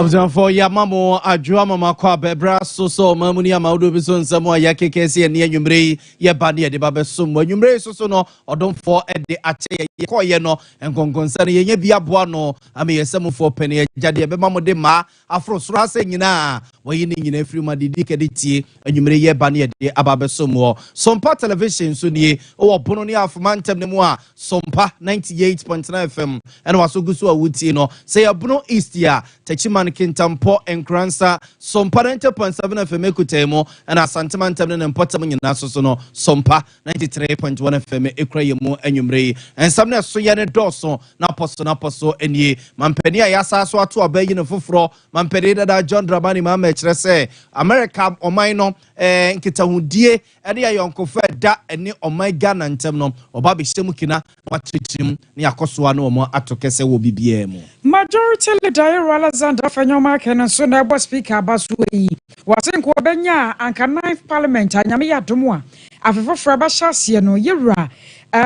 for Yamamo, Adjua Mama Kwa Bebra, so Mamunia Maudu Bison, Samoa Yakesi and Yumre, Yabania de Babasum, when you raise so no, or don't fall at the Ate Koyeno, and Gongonsari, Yabia Buano, I mean, some for penny, Jadia Bemamo de Ma, Afro Srasing where you need every Madidicadity, and you may Yabania de Ababasumo, Sompa television, Suni, or Bononia of Mantem Nemoa, Sompa 98.9 FM, and Wasugusu Wutino, say a Bruno Eastia, Techiman Kintampo and Cransa, Sompa 90.7 FM Ekutemo, and a Santamantam and Potaman Nasono, Sompa 93.1 FM Ekrayamo and Yumre, and some Suyane Dosso, Naposo, and ye, Mampenia Yasa to obey in a fufro, Mamperida John Dramani Mamech, America or Mino, and Kitahudie, and the Yonko Fed, and o my Ghana and Temno, or Babi Shemukina, what to him, Niakoswano, more Atokese will be BM. Majority leader Alexander Fanyoma Kenan Sunday Speaker Basui was in Kwabenya and 9th Parliament and Yamia Dumwa. After Frabasha Siano Yura,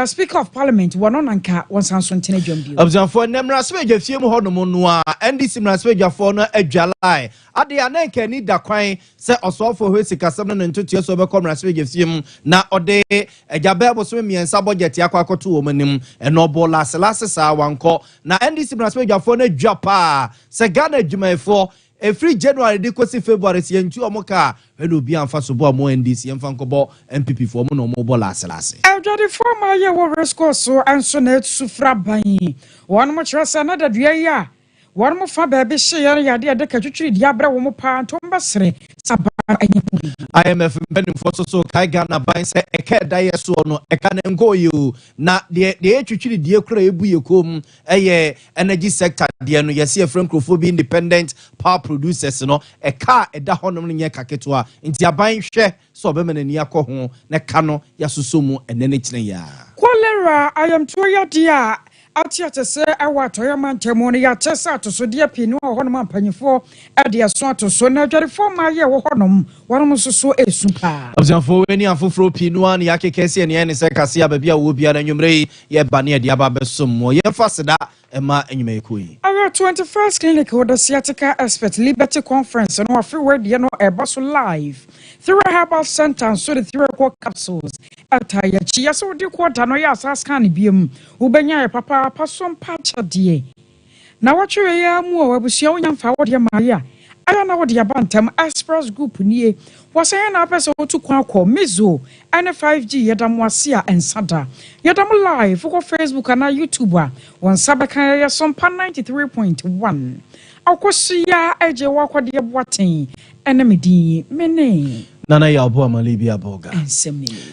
Speaker of Parliament, one on Anka, one Sanson Tenejum. Observe for Nemra Swage, Fium Honomonua, and this Simra Swage for no July. At the Anake need the crying, set us off for Husika 7 and 2 years over Comrade Swage Fium, na Ode, a Jabel was swimming and Sabojet Yakako 2 women, and no bola Selasa one call. Now, and this Simra Swage for no Japa, Sagana Jume for. A free January, Decosi February, Sientu Amoka, and will be on Fasubo, more in this young Fankobo, MPP for Mono Mobile Lasselassie. Elder former year was so and Sonet Sufrabai. One much as another dear. One more for baby share Yadia de Kajuchi, Diabra, Womopa, Tombasre, Sabah. IMF Benin for so Kaigana binds a cat diasono, a can and go you. Now, the actually dear Crabu, a energy sector, the Yasi Francophobia independent power producers, a car at the Hononia Kaketwa, into a buying share, so women in Yako, Nakano, Yasusumu, and then it's ya. Cholera, I am Toya dear. Atia to say I want Toyaman Temonia Tessa to so dear Pino Honman Penny4 at the Assault so now 4 year Honum, one was so a super. Observe for any Afro Pinuan, Yaki Cassie and Yannis Cassia Babia will be an Yumre, Yet Bania Diababesum, or Yen Fassada, and Ma and you may queen. Our 21st clinic with the Sciatica Expert Liberty Conference and our free word, a bus live. Through a herbal sentence, so the 3 o'clock capsules. Ataya Chia so de quarter no yas ascan bium, Ubenya papa, passon patcha die. Now what you ya more was your young forward ya Maria. I don't know what the Abantam Express Group near was an episode to call Mizo and a 5G Yadam Wasia and Santa. Yadam live for Facebook and a YouTuber, one Sabakaya Sompa 93.1. Akosia Eje Wako dear Boating, enemy mene. Nana Yabo Malibia Boga.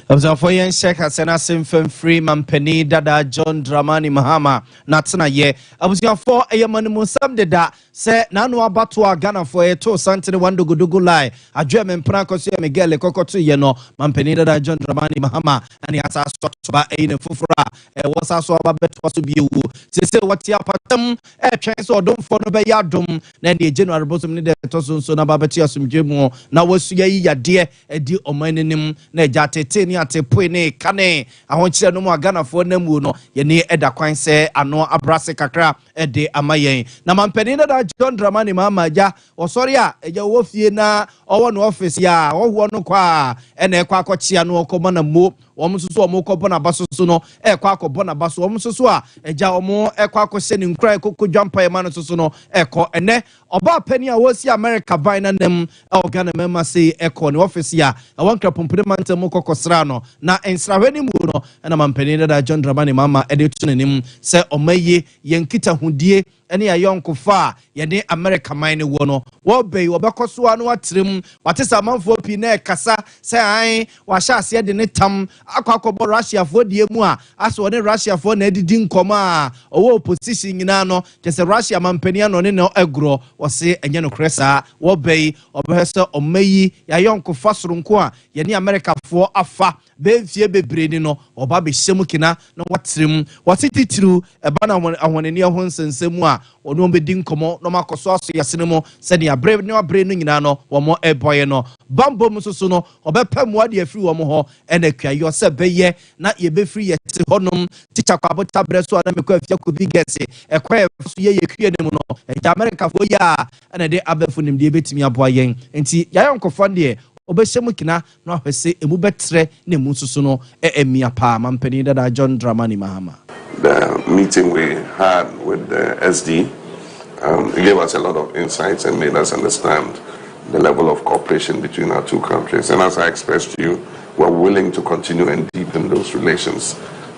Observe for Yen Shek has an Asim Freeman Penny Dada John Dramani Mahama, Natsana ye. I was your 4 a.m. Musam de da, say Nanua Batua Ghana for a 2 Santini Wando Gudugu Lai, a German Prancos Miguel Cocotu Yeno, Mampeni Dada John Dramani Mahama, and he has asked by a Fufra, and was also about was to be you. Say what ya patum, a chance or don't follow by Yadum, then the general bosom needed to so Nabatia some Jimo, now was ya dear. Edi omanenim na jatete ni atepone kane ahonchire no mu Ghana fo namu no ye ne eda kwan se ano abrase kakra ede amayen na mampani na da John Dramani mama ja osori a eja wo fie na owo no office ya owo no kwa ena ekwa akochia no okomo na mo omususu omukobo na baso so no ekwa akobo na baso omususu a eja omo ekwa akose ni nkra ekokojampa ema no susu no eko ene oba pani a wo si America ban na nem Ghana mema say eko ni office ya awanka pompere mante mo kokosra no na ensrawani mu no na mampani da John Dramani mama edetunenim se omaye yenkita hudie ene ayonko fa ye ne America mine wo no wo be wo bekoso anu atrem watesa manfo pi na kasa se an wa sha ase de ne tam akwakobo Russia fo die mu a aso ne Russia fo na edidi nkoma a owo opposition nyina no kese Russia mampani no ne no agro wo se enye no kresa wo be obehese omayi ya yonko fa soronko a ye ne America fo afa befie bebre ni no oba be hyemu kina na watrem wasititiru eba na ahonani ho nsensemu a ono be din komo no makoso aso yasene mo se ne abre ne abre no nyina no wo mo eboye no bambo mu so no obepa mu ade afiri wo mo ho ena kwayo se beye na ye be free ye te honom teacher kwabota breso na mekwa afia ko bi gese ekwa so ye kwie ne mu no e America fo ya ena de abefu nim de betimi aboa yen enti yayon kofo de obeshemu kina no ahwese emu betre ne mu susu no emia pa mampani dada John Dramani Mahama. The meeting we had with the SD it gave us a lot of insights and made us understand the level of cooperation between our two countries. And as I expressed to you, we're willing to continue and deepen those relations.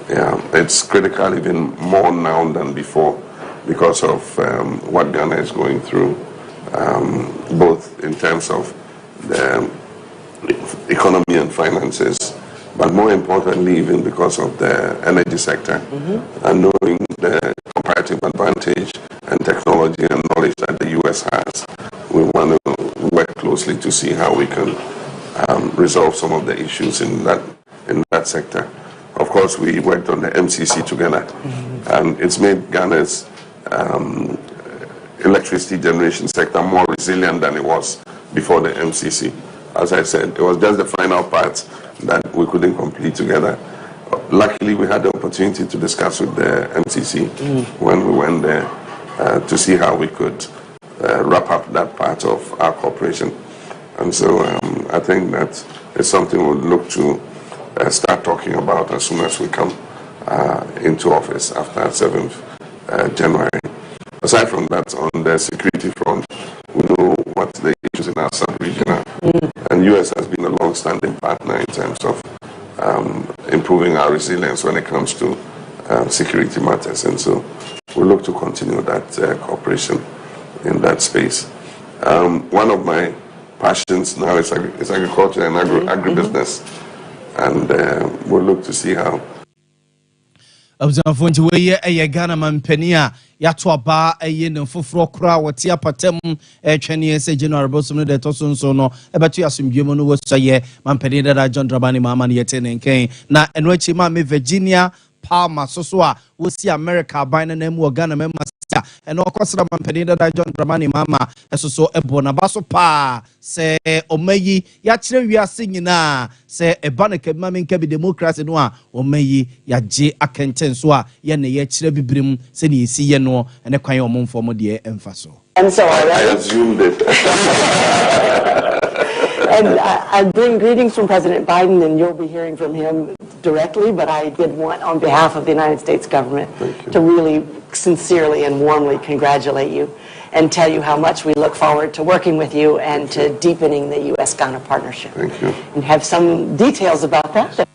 Yeah, it's critical even more now than before because of what Ghana is going through, both in terms of the economy and finances, but more importantly even because of the energy sector and knowing the comparative advantage and technology and knowledge that the US has. We want to work closely to see how we can resolve some of the issues in that sector. Of course, we worked on the MCC together, and it's made Ghana's electricity generation sector more resilient than it was before the MCC. As I said, it was just the final part that we couldn't complete together. Luckily, we had the opportunity to discuss with the MCC when we went there to see how we could wrap up that part of our cooperation. And so I think that is something we'll look to start talking about as soon as we come into office after 7th January. Aside from that, on the security front, we know what the issues in our sub-region are. And US has been a long-standing partner in terms of improving our resilience when it comes to security matters. And so we look to continue that cooperation in that space. One of my passions now is agriculture and agribusiness. And we'll look to see how. Observe weye eye Ghana mampania yato aba eye ne foforo kra wote apatam twene ese January bosom no de toso nso no ebeto asomdwemo no wosaye mampani dada John Dramani Mahama ne yete ne nken na eno achi ma me Virginia Palmer so a wosi America ban na mu Ghana mema eno okosra mampani dada John Dramani Mahama eso ebo na baso pa se omayi ya kire wiase nyina se eba na kabima menka bi democracy no a omayi ya je akenten so a ye ne ye kire bibrim se ne yesi ye no ene kwan omomfo mo de emfa so. And so I assumed it. And I bring greetings from President Biden, and you'll be hearing from him directly, but I did want, on behalf of the United States government, to really sincerely and warmly congratulate you and tell you how much we look forward to working with you and to deepening the U.S.-Ghana partnership. Thank you. And have some details about that.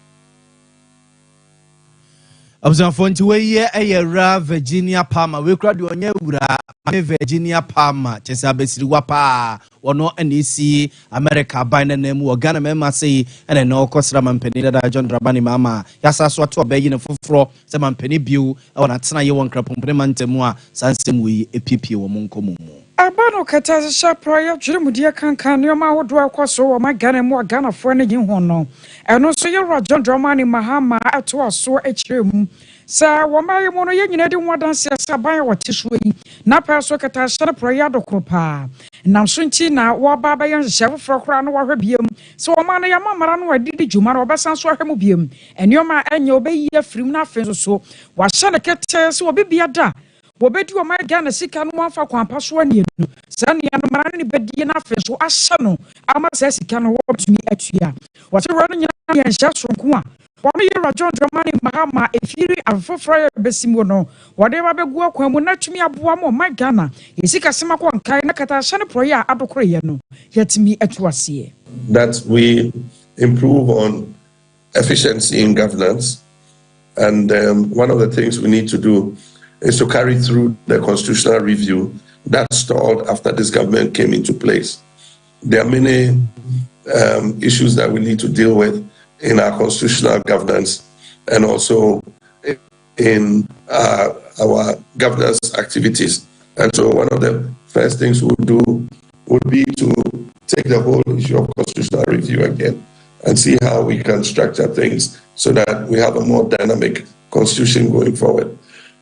Observe weye eye Virginia Palmer we kra de onye wura me Virginia Palmer chese abesiri wapa wono NEC America ban na nemu Ghana mema sei ene no kosra mampani dada John Dramani Mahama yasa so to obayi ne foforo se mampani biu e wona tena ye won krapompre mantemu a sansem wi epipie wo monkomo mu. Abano kata sha prayer jirimudia kankan ne ma wodo akwaso wo ma Ghana mu Ghana fo ne yin ho no eno so ye John Dramani Mahama ato aso akiremu sa wo ma ye mo no ye nyina de ho danse sa ban wo tiso yi na pa so kata sha prayer dokro pa nam so nti na wo ba ba ye hye foforo kra no wo hwe biem so wo ma no ya mamara no wadidi djuma no obesan so hwe mu biem enioma enye obeyi afrim na afen so wa hye ne kete so obibia da Bobedi o my Ghana sika no amfa kwampa so anie no sane ya no mara ne bedie na afen so ahye no ama sa sika no wotumi atua wo se ro no nyina ye hye sonko a Wami yera John Dramani Mahama efiri afoforo besim no wode ba begu akwan mu na tumi aboa mo my Ghana yesika sema kwa nkai na kata hye ne proye a adokoro ye no yatimi atuase. That we improve on efficiency in governance, and one of the things we need to do is to carry through the constitutional review that stalled after this government came into place. There are many issues that we need to deal with in our constitutional governance and also in our governance activities. And so one of the first things we'll do would be to take the whole issue of constitutional review again and see how we can structure things so that we have a more dynamic constitution going forward.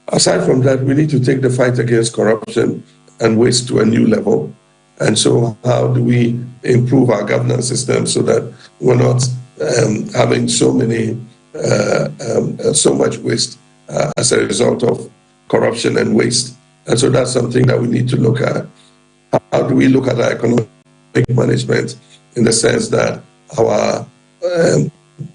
Aside from that, we need to take the fight against corruption and waste to a new level. And so how do we improve our governance system so that we're not having so much waste as a result of corruption and waste? And so that's something that we need to look at. How do we look at our economic management in the sense that our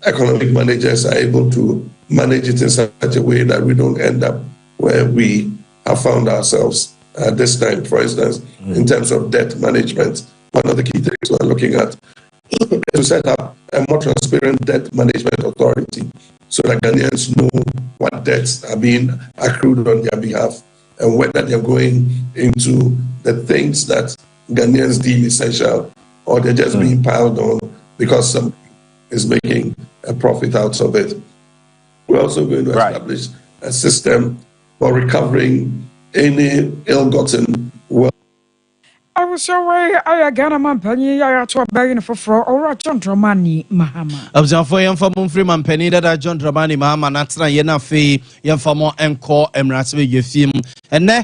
economic managers are able to manage it in such a way that we don't end up where we have found ourselves at this time, for instance, in terms of debt management. One of the key things we're looking at is to set up a more transparent debt management authority so that Ghanaians know what debts are being accrued on their behalf and whether they're going into the things that Ghanaians deem essential or they're just being piled on because somebody is making a profit out of it. We're also going to establish a system for recovering any ill-gotten wealth. I was away. I got a man penny. I had to a begging for or a John Dramani Mahama. Observe for young from Freeman Penny that John Dramani Mahama, Natana Yena Fee, young for more encore Emraswe Yefim. And na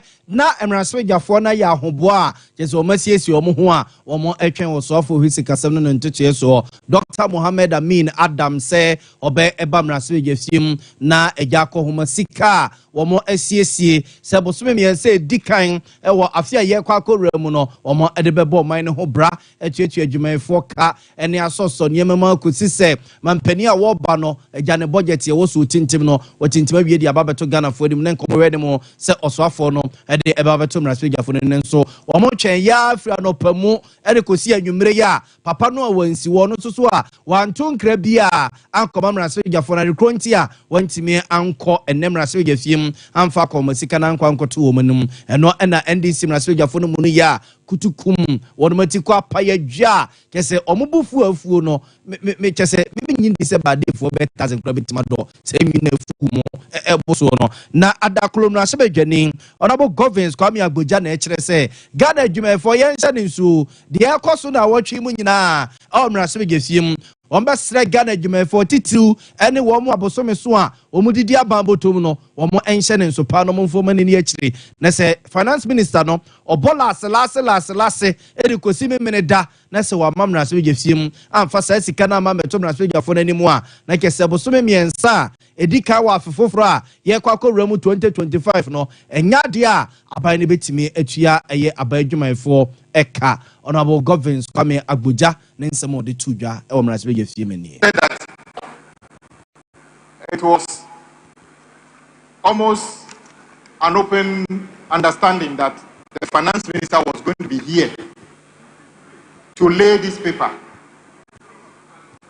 Emraswe Jafona Yahuboa, just almost yes, your Muhua, or more action was off for his Casanon and Teachers or Dr. Mohammed Amin Adam say, obey Ebam Raswe Yefim, na a Jako Humasika, or more SCSC, Sabosumi and say Dicking, or Afia Yakwako Remuno, or more Edibebo Mine Hobra, a church Jume Foka, and the Assoson Yamama could say, Mampenia Warbano, a Jana budget, also Tintimno, what Intimate the Ababato Ghana for him, then come redemo, set Oswafono, at the Ababatum Raswiga for the so, or more chain ya, Fiano Pemo, Edecosia Numrea, Papa no when si one to swa, one tune crebia, Uncle Raswiga for a Crontia, went to me Uncle and Nem Raswiga film, and Faco, Masican Uncle 2 woman, and no and NDC Raswiga for the Munia. Kutukum, one matikwa payaja, kese omubufu afu no, me kese, maybe in this about day for better and crabby tomato, same in a fumo, bosono. Na adakulum na sebe jenning, honorable governors come here, Bujana, say, Ghana, Jume for Yansan so, the air cost on our watching Munina, all Raswig him. Ombasre Ghana Jume 42 any one more abosome so a omudidia bambo tomuno omo enhye ne so pa no mfo mani ni akire na se finance minister no obola lase erikosi memene da na se wa mamra so gefiem amfa sa sika na ma metomra so gefo nanimu a na kese abosome miensa edika wa afoforo a ye kwakọ ramu 2025 no enya de a aban ne betimi atua eye aban adwumanfo eka honorable governors kwame agboja ne nsemo de tudwa e wo mra so gefiem ni it was almost an open understanding that the finance minister was going to be here to lay this paper.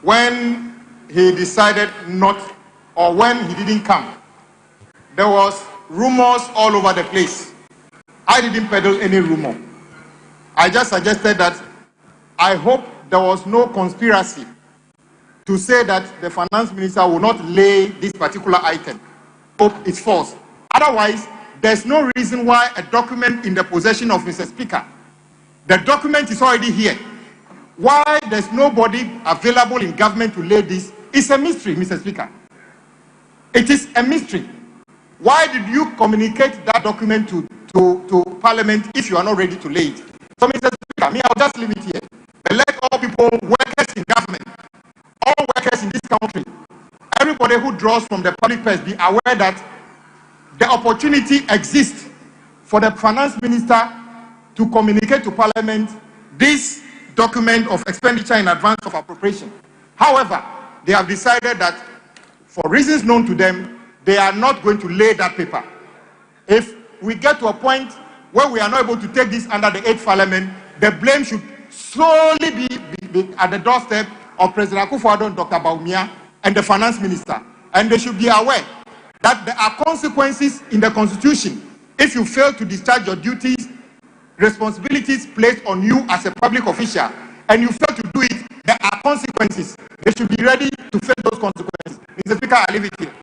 When he decided not, or when he didn't come, there was rumors all over the place. I didn't peddle any rumor. I just suggested that I hope there was no conspiracy to say that the finance minister will not lay this particular item. Hope it's false. Otherwise, there's no reason why a document in the possession of Mr. Speaker, the document is already here. Why there's nobody available in government to lay this is a mystery, Mr. Speaker. It is a mystery. Why did you communicate that document to Parliament if you are not ready to lay it? So, Mr. Speaker, I'll just leave it here. But let all people, workers in government, all workers in this country, everybody who draws from the public purse be aware that the opportunity exists for the finance minister to communicate to Parliament this document of expenditure in advance of appropriation. However, they have decided that for reasons known to them, they are not going to lay that paper. If we get to a point where we are not able to take this under the 8th Parliament, the blame should solely be at the doorstep of President Akufo-Addo and Dr. Bawumia and the finance minister. And they should be aware that there are consequences in the Constitution if you fail to discharge your duties, responsibilities placed on you as a public official, and you fail to do it, there are consequences. They should be ready to face those consequences. Mr. Speaker, I leave it here.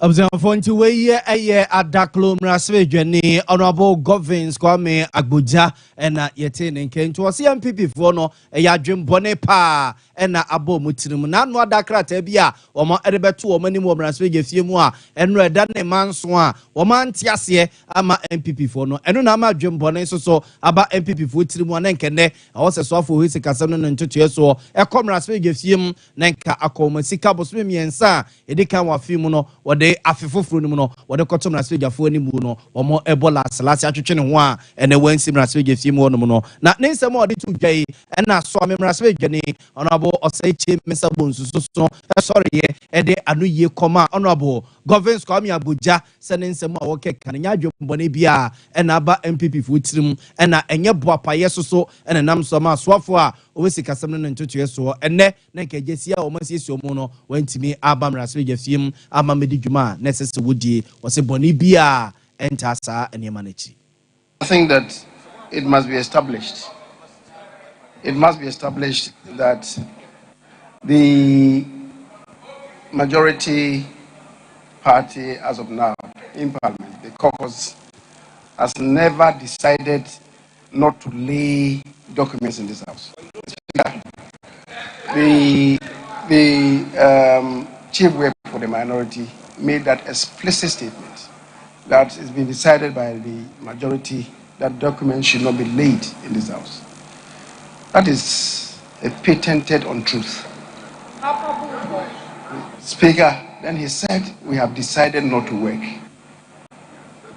Observe nti we eye adaklo mraswe dwani honorable Governmental Kwame Agboja ena yete ne nkentu o MPP fo no eya dwembone pa ena abo mutirim na no adakrata bia o ma erebeto o mani mo mraswe gefie mu a enro eda ne manso a o ma ntiase ama MPP fo no eno na ama dwembone so aba MPP fo tirimu na nkene o se so afo hisi kasam no ntoto so ekomraswe gefie mu na nka akomasika bosome miensa edika wa fimu no wode afefoforo nimu no wode kotom na swegafo animu no omo ebola salasi atwetwe ne ho a ene wansi mra swegafie mu no no na ne nsem wode tu dwai ena so amemra swegani honorable osaiche mesabonsu so sorry ye ede anuye koma honorable Governmental Kwame Agboja se ne nsem a woke kan nya adwombone bia ena aba MPP fu tirim ena enye boapaye so ena nam so ma soafo a owesi kasam no ntoto so ene na nkejesi a o masieso mu no wantimi aba mra swegafie ama medidwuma necessary woodie was a bonibia entasa and yamanichi. I think that it must be established. It must be established that the majority party as of now in Parliament, the caucus, has never decided not to lay documents in this house. The chief whip for the minority made that explicit statement that it's been decided by the majority that documents should not be laid in this house. That is a patented untruth. Speaker, then he said, we have decided not to work.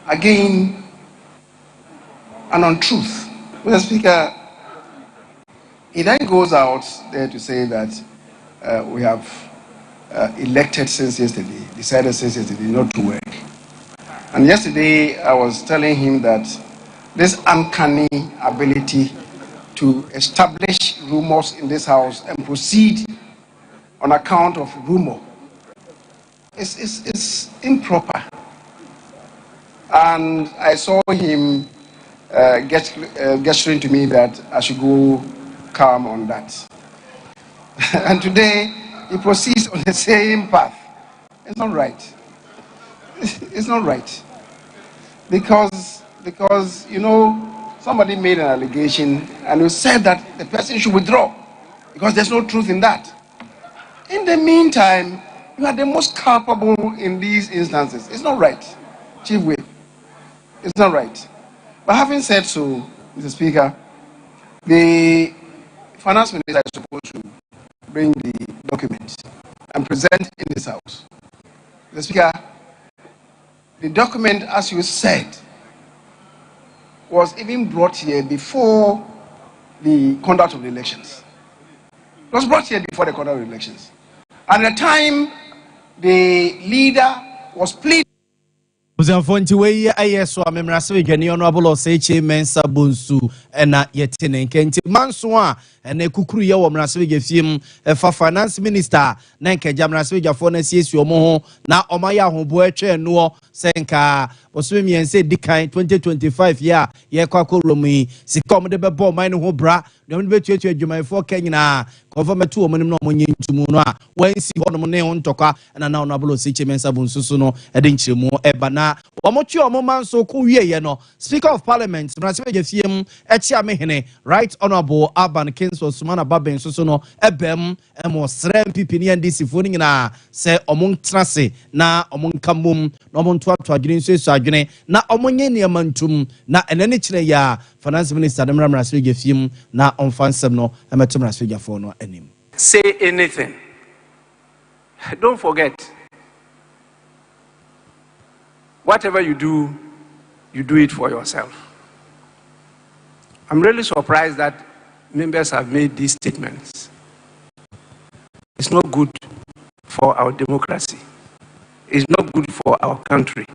Again, an untruth. Mr. Speaker, he then goes out there to say that we have elected since yesterday, decided since yesterday not to work. And yesterday I was telling him that this uncanny ability to establish rumors in this house and proceed on account of rumor is improper. And I saw him gesturing to me that I should go calm on that. And today he proceeds on the same path. It's not right. It's not right. Because you know, somebody made an allegation and we said that the person should withdraw because there's no truth in that. In the meantime, you are the most culpable in these instances. It's not right, Chief Whip. It's not right. But having said so, Mr. Speaker, the finance minister is supposed to bring the documents and present in this house. Mr. Speaker, the document, as you said, was even brought here before the conduct of the elections. It was brought here before the conduct of the elections. And at the time, the leader was pleading. Uzanfonti we ayeso amemrase dwani honorable Osaiche Mensabonsu ena yetene nkenti manso a ena kukuru ye wo mrase gefiem fa finance minister na nkeja mrase gafo na siesie omo ho na omaya ahobo atwe no senka osumi miense dikan 2025 ya ye kwakoromi sikom de bebo man ho bra de mo betuatu adwumayfo kanyina government wo monim no monye ntumu no a wansi ho no ne ho ntokwa na na honorable Osaiche Mensabonsu so no ede nchiremu eba na omochi omomanso ku wieye no Speaker of Parliament mrase gefiem echi amehene Right Honorable Urban Kinso Sumana Bagbin so no ebem emo srem pipi ni NDC fo nyina se omon trase na omon kamum na omon toato adwene so adwene na omonye niamantum na enene kire ya finance minister de mrase gefiem na onfansem no emeto mrase gefo no anim. Say anything. Don't forget, whatever you do it for yourself. I'm really surprised that members have made these statements. It's not good for our democracy. It's not good for our country.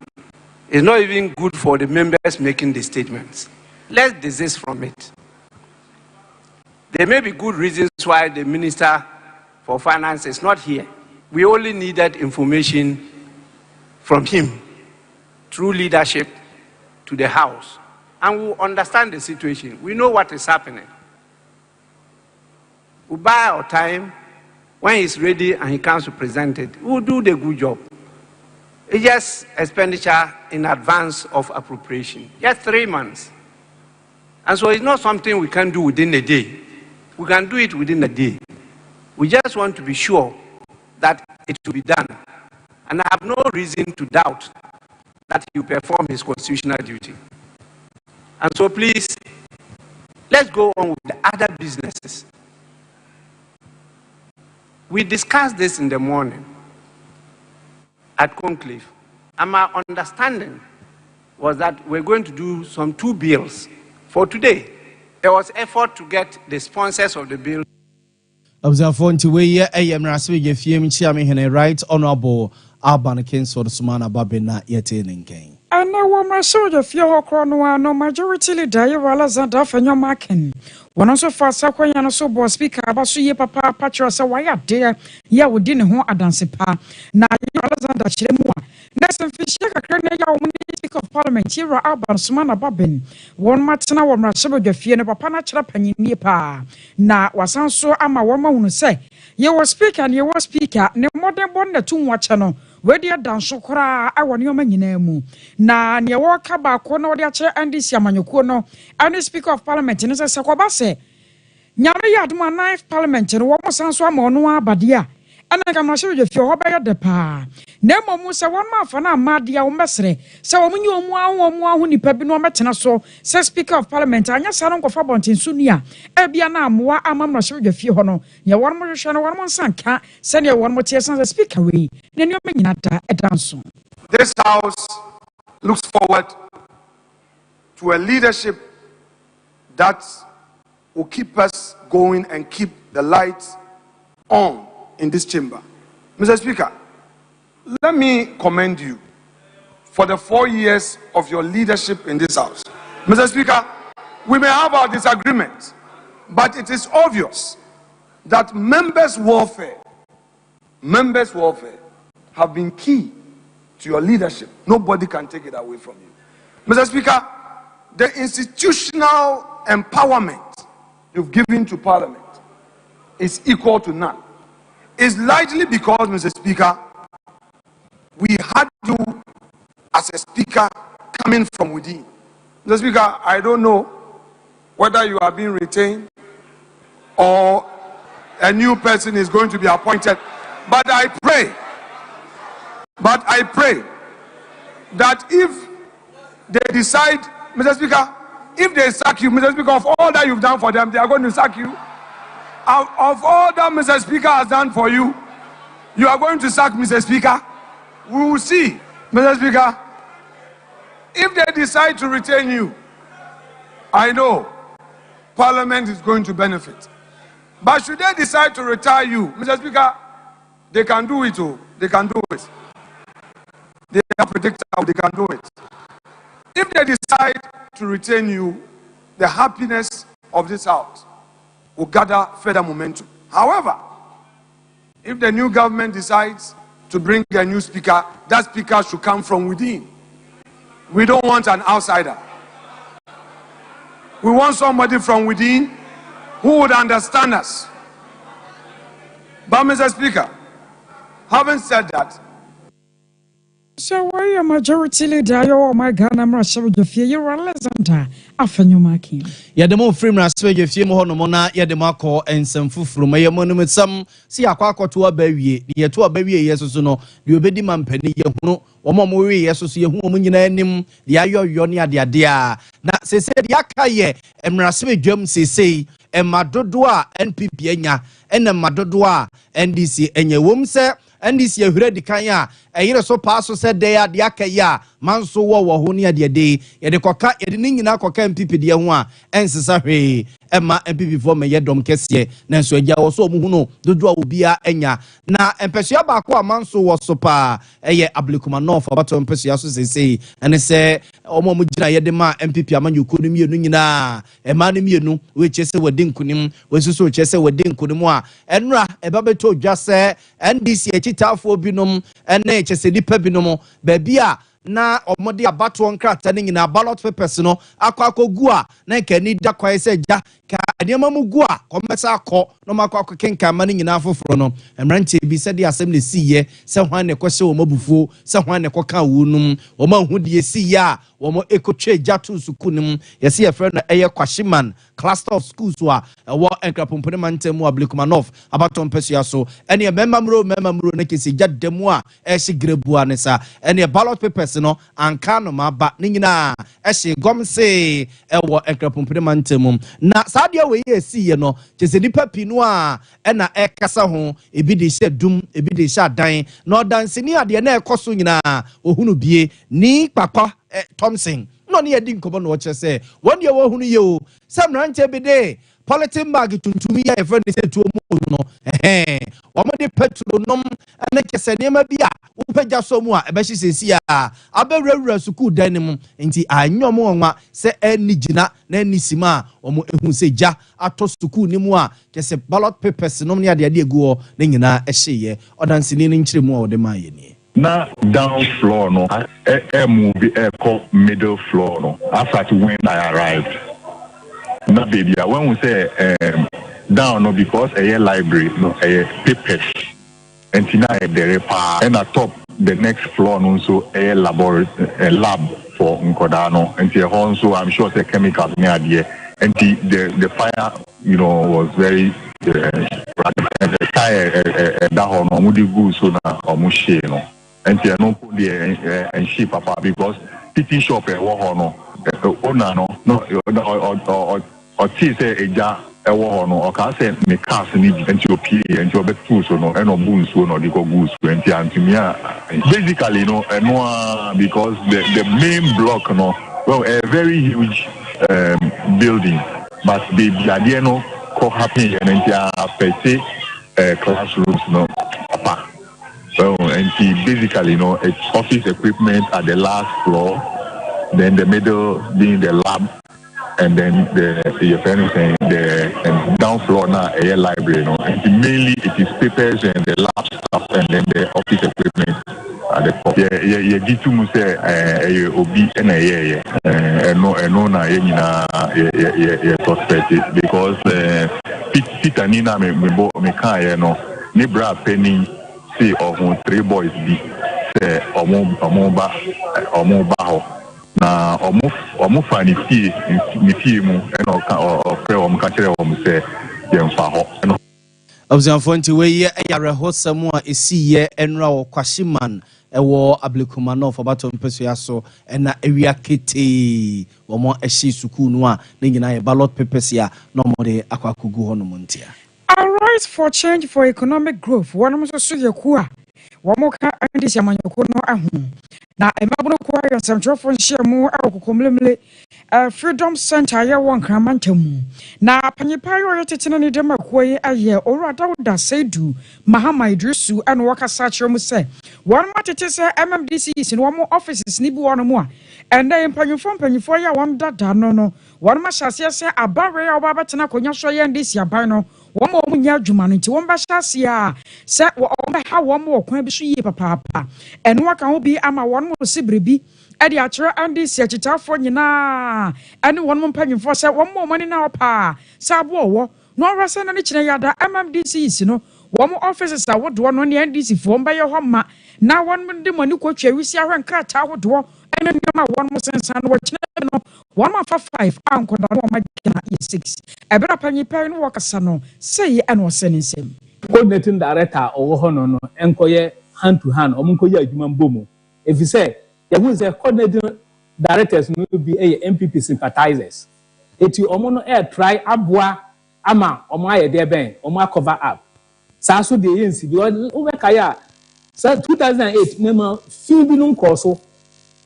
It's not even good for the members making these statements. Let's desist from it. There may be good reasons why the Minister for Finance is not here. We only needed information from him through leadership to the House, and we'll understand the situation. We know what is happening. We'll buy our time. When he's ready and he comes to present it, we'll do the good job. It's just expenditure in advance of appropriation. Just 3 months. And so it's not something we can do within a day. We can do it within a day. We just want to be sure that it will be done. And I have no reason to doubt that he will perform his constitutional duty. And so please, let's go on with the other businesses. We discussed this in the morning at conclave, and my understanding was that we're going to do some 2 bills for today. There was effort to get the sponsors of the bill. Observe to where AM Rasmi Gefim Chiami Right Honorable Alban Kinsor Sumana Babina Yetin King. And now, when my soldier fear Cronoa, no majority leader, Alexander Fenyomakin. One also for Sakwan and so boy speaker about Suye Papa Patros, why are there? Ya would dinner home at Dancepa. Now, Alexander Chemua. Next and fish, a crania, speaker of parliament, here are Alban Sumana Bagbin. One matana, one Rasabo Gefian, Papa Chapan Nipa. Now, was so ama woman say, you were speaker and you were speaker, no more than 1 or 2 watchano. Where dear Dan Shokra, I want your man in name. Na near walk about corner the chair and this Yamanukono, and the Speaker of Parliament in Sakwabase. Nyama Yadma knife Parliament and one more Sanswa Monua Badia. And I can assure you if you're by the pa. Nemo Musa 1 month and I'm mad dear Mesre. So when you are more when you pebino metana so, says Speaker of Parliament, and yes, I don't go for Bontin Sunia. Ebiana, moi, I'm not sure if you honor. Your 1 more channel, 1 more son can't send you 1 more tears as a speaker away. Then you're making a dance. This House looks forward to a leadership that will keep us going and keep the lights on in this chamber. Mr. Speaker, let me commend you for the 4 years of your leadership in this House. Mr. Speaker, we may have our disagreements, but it is obvious that members' warfare have been key to your leadership. Nobody can take it away from you. Mr. Speaker, the institutional empowerment you've given to Parliament is equal to none. It's largely because, Mr. Speaker, we had you as a speaker coming from within. Mr. Speaker, I don't know whether you are being retained or a new person is going to be appointed, but I pray that if they decide, Mr. Speaker, if they sack you, Mr. Speaker, of all that you've done for them, they are going to sack you. Of all that Mr. Speaker has done for you, you are going to sack Mr. Speaker. We will see, Mr. Speaker. If they decide to retain you, I know Parliament is going to benefit. But should they decide to retire you, Mr. Speaker, they can do it. Oh, they can do it. They are predictable. They can do it. If they decide to retain you, the happiness of this House will gather further momentum. However, if the new government decides to bring a new speaker, that speaker should come from within. We don't want an outsider. We want somebody from within who would understand us. But, Mr. Speaker, having said that, so why a majority leader, oh my God, I'm rushing with the fear you're Alexander. Afenyomakin. Yademo frame raswe fie mo hono mona yademo akọ ensemfu from yemonum sam si akwa to abawie ye to abawie yesusu no de obedi mampani ye hunu omo mo we yesusu ye hu omo nyina anim de ayoyo ne ade a na sese de akaye emrasebe dwam sese emadodo a NPP enya ena madodo a NDC enya wom se NDC ahura dikan a eyire so paaso se de ya de akaye a manso wo ho ne ade de ye de koka ye de nyina koka MPP de ho a ensesa hwe ema MPP fo me yedom kese na nso agya wo so omu no dodo a obia enya na empesua ba ko amanso wo so pa eye ablikuma no for bato empesua so sesei ene se omo mu gina yede ma MPP amanyuko no mienu nyina ema no mienu we chese wade nkunim we suso chese wade nkunim a enra eba beto dwa se NDC echitafo binom ene chese dipa binom ba bia na omode abato nkrata ne nyina ballot papers no akwakogu a na nkani da kwae se ja ka anema mu gu a komesa akọ no makwa kenka ma ne nyina foforo no emrante bi se de assembly siye se hwan ne kwose wo mabufuo se hwan ne kwaka wonum wo ma hu de siye a wo mo ekotwe jatu sukunim yesi ye friend eye kwashiman cluster of schools wa wo enkrapompone mantemu ablikumanov abaton pesia so ene memamro ne kesi jademu a eshi grebu anesa ene ballot papers no anka no maba ne nyina eshi gomse ewo enkrapompone mantemu na sadia we yesi ye no kese nipa pinu a ena ekasa ho ebi de hye dum ebi de hye adan no dansini ade na ekoso nyina ohunu bie ni papa Thompson no ne yedi nkobo no che se won ye wo hunu ye o samrante bi de politin bag tuntumi ya efre ne se tuo mu no wamode petrol nom ene kese nema bi a upagya so mu a ebe hye a abewura suku dan mu nti anyom onwa se eni gina na eni sima omo ehun se ja ato suku ni mu a kese ballot papers nom ne ade egu o ne nyina ehye odansini ni nkyire mu a ode ma ye ni na down floor no move call middle floor no after when I arrived na baby when we say down no because a library no a papers and tina there and at top the next floor no so a laboratory a lab for nkodano and the also I'm sure the chemicals near there and the fire was very the tire that one no good so na omushe no and they no put the and sheep papa because titi shop no owner no or tea say eja no or can say me cars need and your PA and your bet tools no and no boons no the go goose and to me basically because the main block no well a very huge building but the idea no co happy and classrooms no papa. So, and basically, it's office equipment at the last floor, then the middle being the lab, and then the down floor now a library. And mainly it is papers and the lab stuff, and then the office equipment at the top. Yeah, get to say obi and no na perspective because Peter Nina me can ni bra penny. See of 3 boys be say omoba na omufa ni fie mu eno o ka kire o say yemfa ho observanti we ye ayarehosam a esiye enra wo kwashiman ewo ablikumanov abato mpeso yaso ena ewia kete wo mo ehye suku nu a ne nyina ye ballot papers ya no mo de akwakugu ho no montia. Arise for change for economic growth. One of us is Yakua. Wamoka and this Yamanyako no ahum. Now, a Mabuno choir, some trophy share more alcohol. Freedom Center, ya one cramantum. Now, Panipayo, Titan Demaquay, a year or rather that say do Mahama Idrisu and Waka Sachum say. One matter to say MMDCs in one more offices, Nibu one more. And then Panifoya one that no. One must say a barrier of Babatana Konya and this Yabano. One more munya jumanity, one bashasia, set how one more quabishi papa, and what can be ama one more sibribi, at the actual and this yachita for na, and one more penny for set one more money now pa, Sabo, no Rasan and Chinayada, MMDCs, one more officers that would one on the NDC formed by your home. Now one the money coach, we see our cat tower door, and then one more sense and watch. 1 month for 5 uncle my 6 a better penny pen work sano say and was sending him coordinating director or hono enkoye hand to hand omunkoye adwuma bomo if you say there was a coordinating directors will be a MPP sympathizers eti omo no air try aboa ama omo aye there ben omo cover up sa so de yensi bi over kaya 2008 memo feel bi no nkoso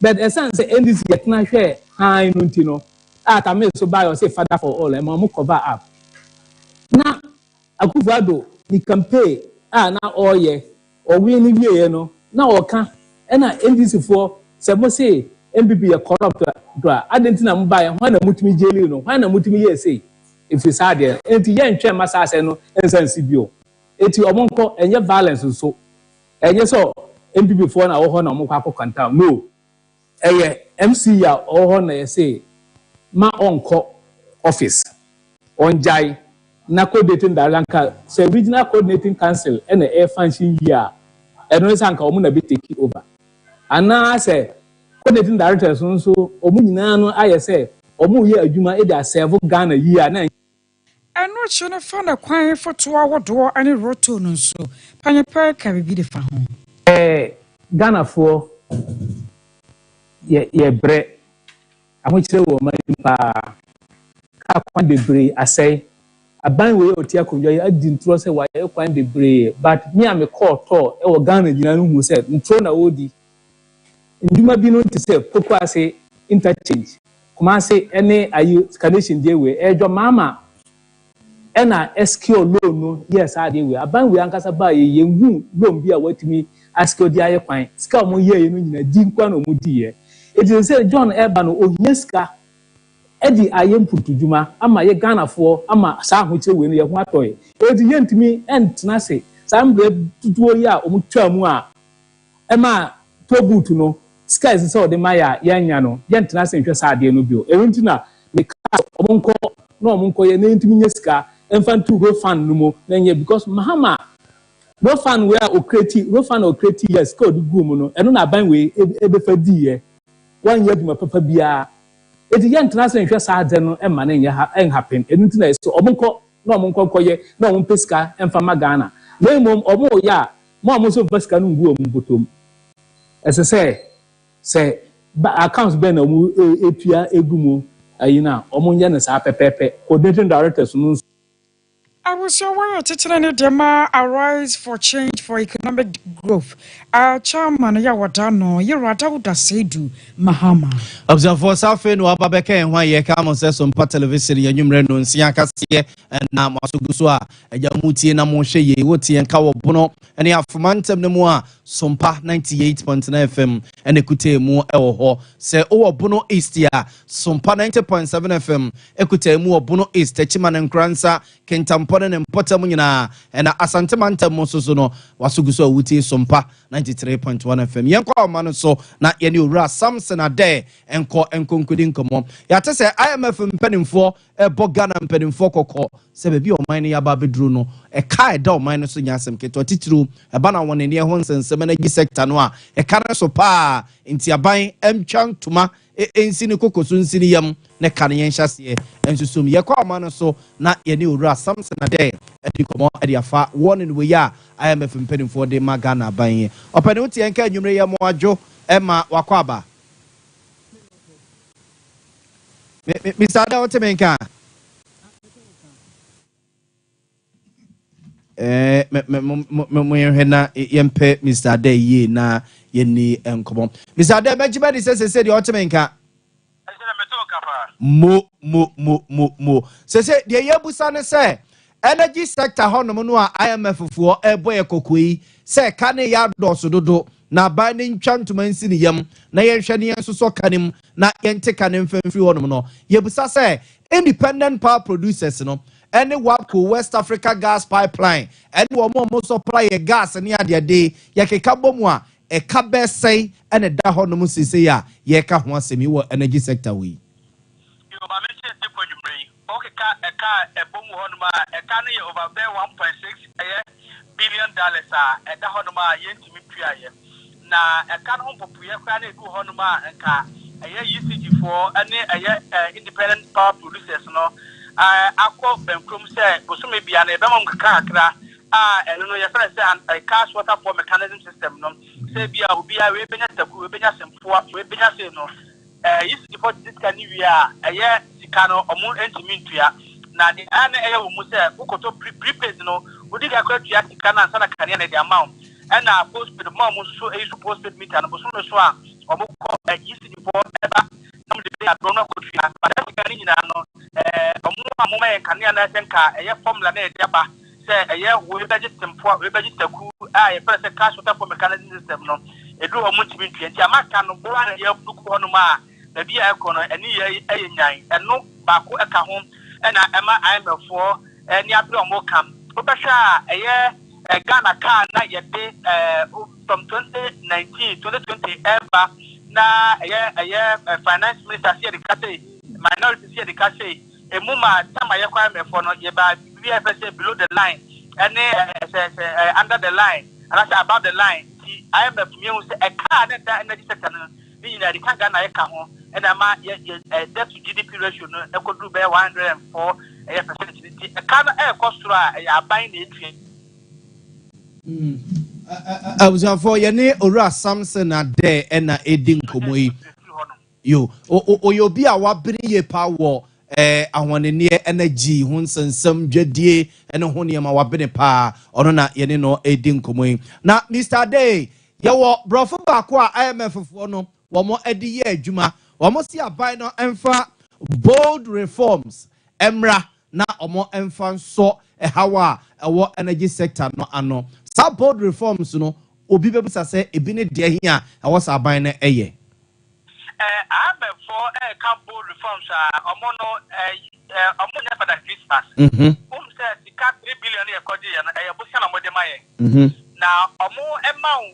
but essence NDC get na share high no atame so buy or say father for all and mama cover up na akufado ni campaign na all year or we ni wie no na oka na NDC for say mo say MPP corrupt do adentina mo buy ho na mutumi jeli no ho na mutumi ye say if you sad there enti ye ntwe masa say no ensansi bio eti omonko enye violence so enye so MPP for na wo ho na mo kwa kanta no MC ya na say ma onko office onjai na coordinating director say regional coordinating council and air function here and no sanka omu na be take over ana say coordinating directors so omu nyina no aye say omu ye adwuma e da serve Ghana here na ɛno kyi no fa na kwan fotoa wodoɔ ane roto no nso panyepa ka bibi de fa ho Ghana for ye bre ahokyere wo ma pa ka kwan bebre asai aban we otia konwa ye adi ntro se wa ye kwan bebre but me am call to e wo Ghana nyina no hu se ntro na wodi nduma bi no nti se poko ase interchange kuma se ene ayi connection dey we ejo mama ena SQ loan no yes ade we aban we ankasa ba ye hu loan bi a watimi SQ di aye kwan ska mo ye no nyina di nkwa no mo di ye eti se John Eba no ohieska edi aye mputujuma ama ye Ghana for ama sa ahoche we no ye ho atoy eti ye ntimi entna se sambre tutuo ya omutwa mu a ema tobut no skies so de maya yanya no ye ntna se nhwe sa ade no bio ewunti na me ka omonko no omonko ye na ntimi nyeska enfantu ro fan no mo na nye because Mahama ro fan we okreti yes code gum no eno na ban we ebefa di ye wan ye duma papa bia eti ye ntna se nhwe sa ade no ema na nye happen ewunti na so omonko no omonko koye na omon peska enfa magana na mom omo ya mo omo so peska no ngu omon botom ese se accounts be na mu etua egumo ayina omon ye na sa pepepe coordinating directors no I was your way teaching the dema arise for change for economic growth. Chairman Yawadano, Yerada Sedu, Mahama. Observe for Safi no Ababeke and why ye come on some television, Yumren, Siaka, and Namasugusua, and Yamuti and Amoshe, Woti and Kawabono, and the Afumantem no more, Sompa 98.9 FM, and Ekute Mo Ewo, say Bono East ya, Sompa 90.7 FM, Ekute Mo Bono East, Techiman and Gransa, Kentamponen and Potamunina, and Asantamanta Mososono, Wasuguso Wuti Sompa 93.1 FM. Yanko Manoso, na Yenu Ra Samson a day, and call and concluding come on. Yata say IMF penning for a Bogana and penning for Coco, say baby or mine Yababi Druno, a Kai dog minus Yasem Keto Titru, a banner one in the Hons and Semenagi sector noir, a canna so pa, in Tiabai, Chang Tuma, in Sinico Sun Sinium, Nekanian Chassie, and to sum Yako Manoso, not Yenu Ra Samson a day, and you come on at your far warning we are IMF penning for the Magana buying. Openuti and can you may Moajo, Emma Wakwaba. Mr. Dawotemenka. Hena yempe Mr. Day ye na yeni enkomo. Mr. Day Benjamin says the Otemenka. Mo. Say the Yabusane say energy sector hono no IMF for eboy kokui say kane ya doso dodo na binding chantuma nsini yam na yenhwene yenso so kanim na yente kanim famfiri hono no yebusa say independent power producers no any WAPCO West Africa gas pipeline any wo supply gas ne ade ade yakeka bomu a e ka besai ene da hono mu sisi ya ye ka ho asemi wo energy sector we over $1.6 billion at the Honoma Yentimi Pia. Now, a canon for Pia do Honoma and car a year UCG for any independent power producers. No, I quote Bencrum said, was maybe an Ebamon Kakra, and no, your friend said, a cash water for mechanism system. No, say, be a weapon at the Webinas and for Webinas. No, used to put this can you a year Sicano or more intimate. Now the area we say who could prepaid no we did a great yet can answer the amount and now post with the mom so a supposed meter and was so or call a easy for ever no the donor could but that's can in a moment can a formula jaba say a year we budget them for we budget the cool I press a cash water for mechanism system no a do a multi and Yamaka no go and a book on ma the be a corner and and no back a home. And I'm a for any other more come. Obasha, a year, a Ghana car, not yet from 2019, 2020 ever. na finance minister see the case minority see the case e muma time ye kwa me for no ye ba BFS below the line and under the line and I say above the line I am a few say a car and that energy sector no ni na the kan ga na ye ka ho and ama debt to GDP ratio no e ko do be 104 percent a car e cost to a buying the I was for Yane Ora Samson a day and a edding comoy. You, you'll be a wabri power, I want a near energy, Hunson, some jedie, and a honium our benepa, or not Yanino edding comoy. Now, Mr. Day, you walk, brother Bakwa, IMF for no, one more Eddie year, Juma, one more see a bino and for bold reforms, Emra, na omo enfan so hawa ewo energy sector no ano sa board reforms no obi bebusa say ebi ne de hia ewo sa ban na eye I'm for board reforms omo no omo nya for the Christmas say sika 3 billion e kodi na e busia na mode maye na omo emau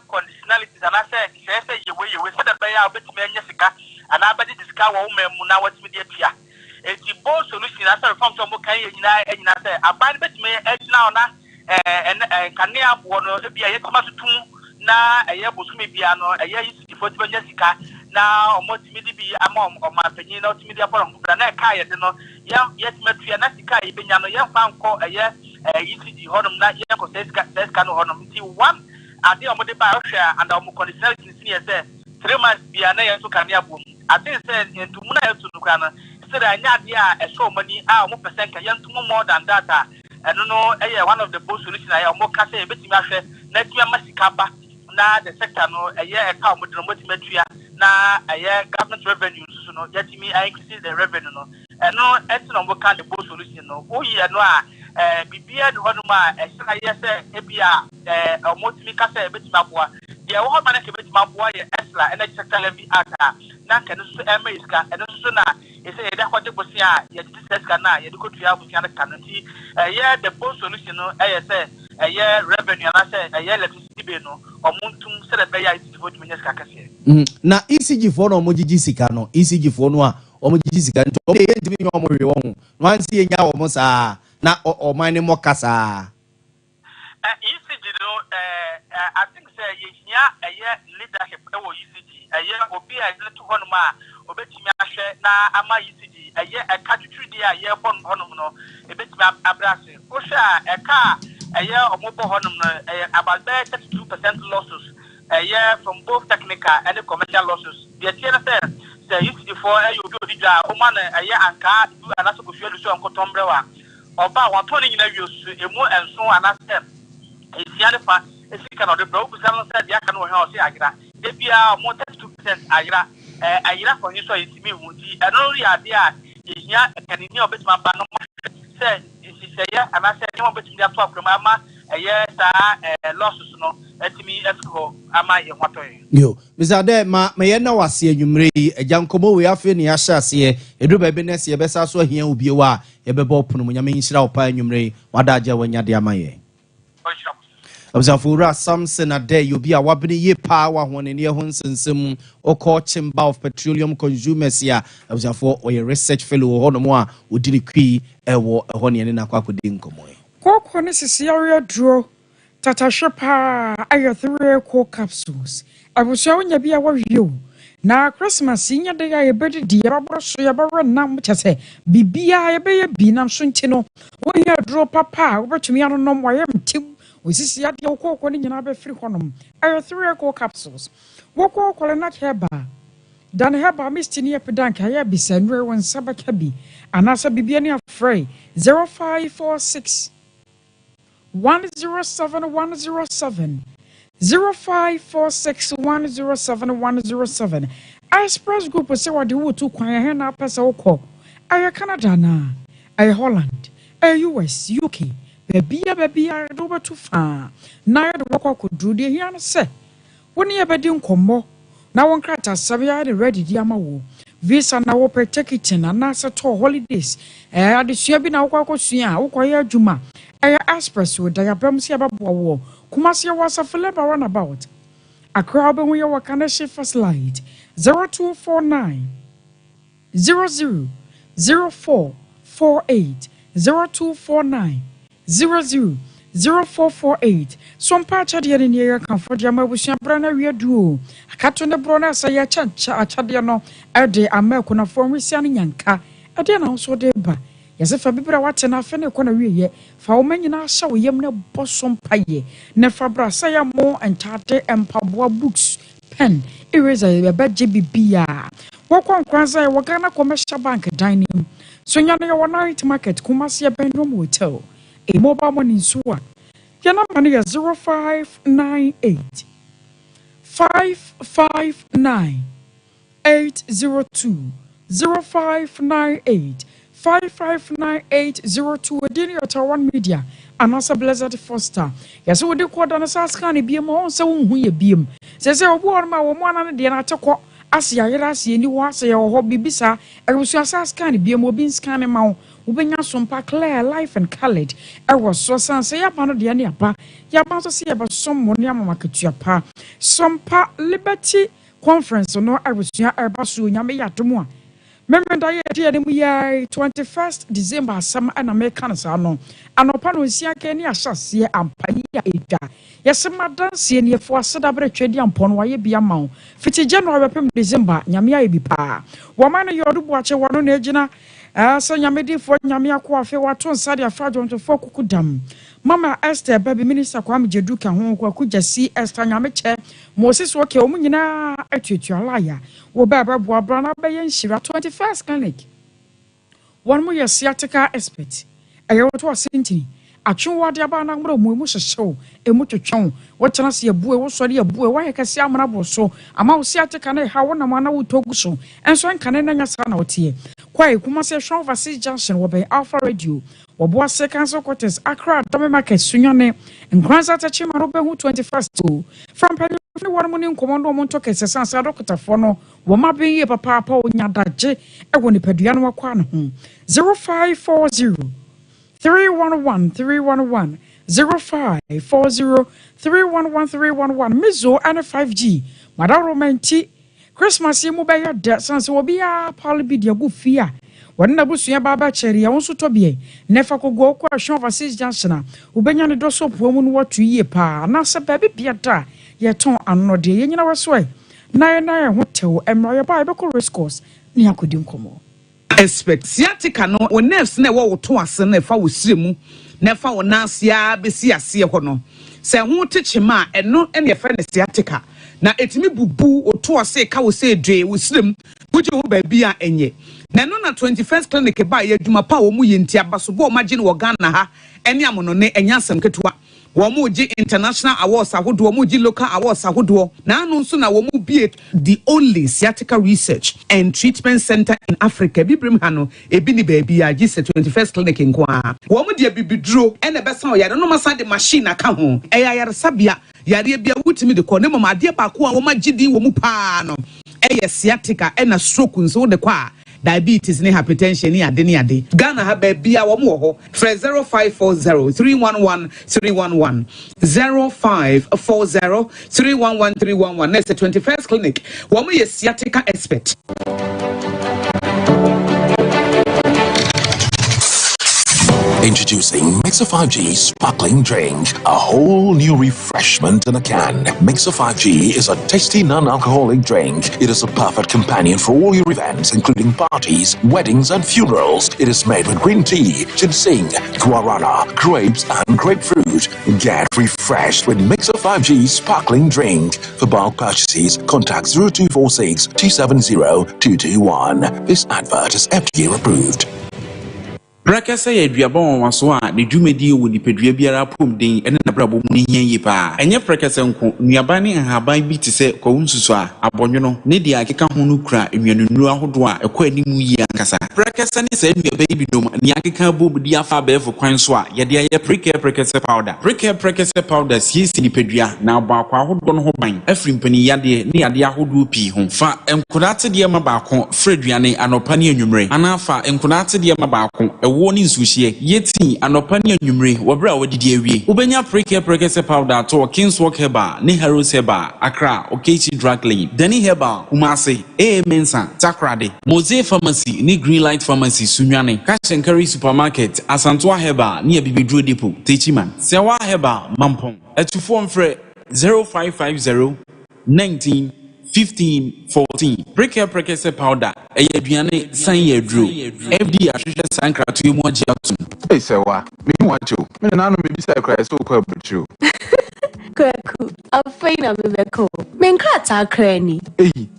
conditionalities and I say yewe so the buyer obetime anya sika and abedi disika wo memu na watimi de tua eti bo solution as reform so mo kan nyina say aban betime ejina ona kanea bo no bia ye koma tutum na bosumi bia no yisi fo tibanya sika na omotimi di bi ama omapanyin na otimi di aporo mbra na ka ye de no yetime tua na sika ye benya no ye fa nko yisi di honum na ye ko sika no honum ti one ade omode ba hwea and omo conditional sin say 3 months bia na ye so kanea bo ade say entumu na ye tunu kwa no a show money more percent can more than that. And no, one of the best solutions I am more case a bit next year Masikaba na the sector no a year account with the na a year government revenue so no yet me I increase the revenue no and no it's no more kind of best solution no yeah no bibia the one ma yes ebia motimi kase bit mabua the one man ke bit mabua ye extra energy sector levy ata na kan so iska and so na say that what bosia ye this kana ye ko tua bosia na kanti the best solution no say revenue na say electricity be no omuntum se the be ya is vote menyes kakase na ECG for no mojiji sika no ECG for no a omojiji sika nto o ye ntimi nyo mo we won wan si enya wo mo sa na o man mo kasa ECG no I think say ye leadership e wo ECG obi a ile to hono ma obetimi ahwe na ama ECG eka tuturi dia ye bon hono no ebetimi abrase o sha eka omobo hono no about 32% losses from both technical and commercial losses the TNS say ECG for you do dida o man anka do anaso ko hwe so nkotombrewa oba wa toni nyina wios emu enso anase esiane fa esika no de bro ku salon say dia kan wo he o se agira de bia mo 32% agira for you so itimi hunti eno ri ade a ehia kanini obetima ba no say isiseye anase nyemo betimi ato akrama ama sa losses no etimi esko ama ye hwatoy yo Mr. De ma ye na wase anwumre agyankomo we afi ne ya hyase edu ba bi nese ye besa so ahia obi wa ye bebo pono nyame nhira opa anwumre wada agya wanyade amaye Abzafura Samson a day you be a wabini ye power when in your honsensum or call chamber of petroleum consumers here. Abzafo or a research fellow or no more would did key a war a honey and a quackudin comoy. Coke on is area draw Tata Shapa, I got 3 core capsules. I will show you our view. Now Christmas senior day I better dear so ya barra nam to say Bibia I be binam suntino. When you draw papa over to me I don't know why I'm too. We see at your coke when you have a free honum. I have 3 core capsules. Walk or not herba. Dan herba missed in your pedank. I have be sent where one sabakabi. And as a bibiani afraid 0546 107 107 0546 107 107. I express group will say what you would to quite a na pesa oko. I Canada na. I Holland. I US, UK. Baby, I over too far. Now the work could do the here say. When you ever didn't come more. Now one crata Savia the ready diamawo. Visa na ope ticketing and nasa to holidays. The shabi na wako suya, ukwaya juma. I express with diagrams here about war. Kumasia was a flavor runabout. Accra be we Wakaneshi first light 0249 000448 0249 000448 Sompa chade ni near comfort yama busia brana wiedu akato ne brona sa ya chancha achade no ede amako na form sia ne nyanka ede na so de ba Yasefa bibra wate na afe ne kɔ na wiye fa wo manyina ahya wo yam ne bosom paye ne fa bra sa ya mo enchate empaboa books pen eraser beje bibia wo kwankwanza wo Ghana Commercial Bank dining so nya ne wo night market Kumasi Benrom Hotel a mobile money suwa ya na mane ya 0598 559 802 0598 559802 Adini Otawan Media and also Blessed Foster. Yes, we do quad on a sascan beam on so who beam. Says a war my woman and the anatako Asia Yerasi any was your hobby bisa, I was your sascan beam or being scanning mount, Ubenya Sompa Claire life and colored. I was so san say upon the Aniapa, Yabanto see about someone Yamaka Sompa Liberty Conference or no I was your Abasu Yamayatumwa. Remember that year 21st December some an American sano anopano sia keni asase ampanya eda yes madan sie ne fo asedabre twedi ampon waye bia mawo fiti January pem December nyame aye bi pa wo man no yodu boache wono na agina so nyame di fo nyame akwa afi wato nsade afa jonto fo kukudam Mama Esther baby minister Kwame Jeduka ho kwaku jasi Esther nyame che Moses woke o munyina atuatu alaya wo baba boabra na be yenhira 21st clinic one mo yesiatica expert eyo to asentini atwon wade aba na ngro mu hyehyew emu twetwon wo tena se ebue wo sori ebue wa yekase amra bo so ama wo siatica na ha wo na mana wo togu so enso nkane na nya sa na wotie kwai kuma se hwan overseas junction wo be Alpha Radio Oboa second quarters Accra Dome Market Sunyane and Kranza Tachima Robehu 21st too. From Penny one morning commando Montoke Sansa Doctor Fono, Woma be papa Nyadaje, Ewoni Pediano Kwan 0540 311 311 0540 311 311 Mizo and 5G Madaro Menti Christmas Yemu by your debt sans will be a Palibidia Gufia. Wana busua baba cheri ya wonso tobie nefa kogo kwa shon overseas junction ubenya ne doso pomu no watu yie pa na se bebe biata ye ton anode ye nyina waso na hotel emra ye ba be ko race course ni akodi nkomo expect siatica no o nerves na wo to ase na fa wo siremu na fa wo nasia be si ase ho no se ho techema eno ene ye fa ne siatica na etimi bubu o to ase ka wo se dwe wo sirem buje ho ba bia enye na no na 21st clinic ba ye dwuma pa wo mu yenti abaso bo magine wo Ghana ha ene amono ne enya asem ketua wo mu gi international awards ahodo wo mu gi local awards ahodo na anu nso na wo mu bie the only sciatica research and treatment center in Africa bibrim ha no ebi ni ba bia gi 21st clinic nko a wo mu de bibiduro ene besa o yare no masa de machine aka ho eya yare sabia yare bia wutimi de ko ne mama de ba ko a wo magidi wo mu pa no eye sciatica ena stroke nso de kwa diabetes ni hypertension ni ade ni ade Ghana ha ba bia wo mo ho 0540 311 311 0540 311 311 next 21st clinic wo mo ye sciatica expert. Introducing Mixer 5G Sparkling Drink, a whole new refreshment in a can. Mixer 5G is a tasty non-alcoholic drink. It is a perfect companion for all your events, including parties, weddings, and funerals. It is made with green tea, ginseng, guarana, grapes, and grapefruit. Get refreshed with Mixer 5G Sparkling Drink. For bulk purchases, contact 0246 270 221. This advert is FDA approved. Brakasa ye duabon waso a ne dwumedi wo nipadua biara pom den ene na brabo mu ne hie pa enye frekasa nko nuaba ne ahaban bi te se kwawunsuso a abonwono ne dia akeka ho no kura enwanunu ahodo a ekwa animu yi ankasa prekese ne se nua baby dom ne akeka bob di afa be for kwan so a ye de ye prekese powder prekese powder sie nipadua na ba kwa ahodo no ho ban afri mpani yade ne yade ahodo pi ho fa enkodate de ma ba ko freduane anopa ne anwumre ana fa enkodate de ma ba ko ewo ne nsuhie yeti anopa ne anwumre wobra wodidi awie ubenya prekese powder to Kingswalk Herbal ne Heroes Herbal Accra Okechi Drug Lane Denny Herbal Kumasi Mensa Takrade Mose Pharmacy ne Greenlight Pharmacy Sunyane Cash and Carry Supermarket Asantwa Herbal near Bibidro Depot Techiman Sewa Herbal Mampong Etufo mfre 0550 19 15 14 prekese powder aduane san yedro FD ahwehwe sankra to mu agye atum sewa me wacho me na no me bisa kra so kwa butru Kwaku, afina bebeko. Menkrata krani.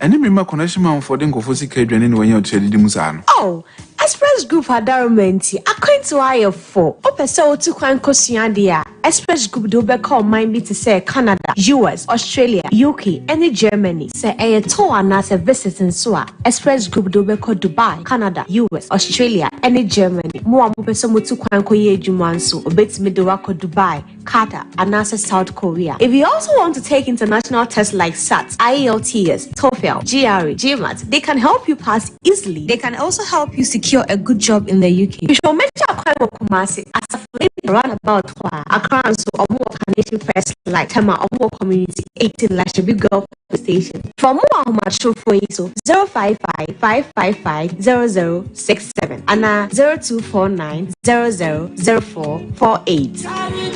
Eni me ma connection man for den kofo sika aduane ne wanya otwedi musa no. Oh, Express Group adarumenti. Akwantu aye for. Opese otu kwan kosua dia. Express Group do be call mine be to say Canada, US, Australia, UK, and Germany. Say a tour na se visiting so Express Group do be call Dubai, Canada, US, Australia, and Germany. Mo amopese mo tu kwan koye adwuma nso obetimi do wako Dubai, Qatar, and South Korea. If you also want to take international tests like SAT, IELTS, TOEFL, GRE, GMAT, they can help you pass easily. They can also help you secure a good job in the UK. You should mention Akwa Kumasi as a flame roundabout Accra so Omo Canadian Press like Tema Omo Community 18 Lashabi Girl Station. For more on my show for you, 055-555-0067 and 0249-000448.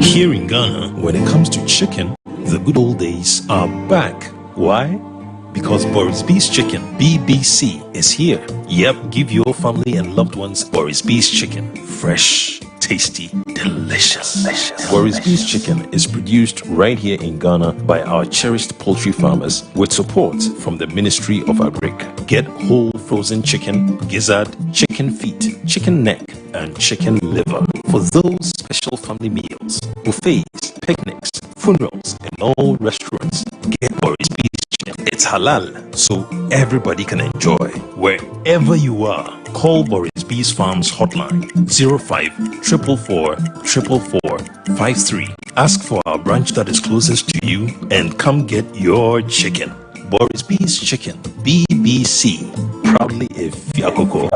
Here in Ghana, when it comes to chicken, the good old days are back. Why? Because Boris B's Chicken, BBC, is here. Yep, give your family and loved ones Boris B's Chicken. Fresh, tasty, delicious. Boris B's Chicken is produced right here in Ghana by our cherished poultry farmers with support from the Ministry of Agric. Get whole frozen chicken, gizzard, chicken feet, chicken neck, and chicken liver for those special family meals, buffets, picnics, funerals, and all restaurants. Get Boris B's Chicken. It's halal, so everybody can enjoy. Wherever you are, call Boris B's Farms hotline 05-444-444-53. Ask for our branch that is closest to you and come get your chicken. Boris B's Chicken, BBC, proudly a Fiakoko.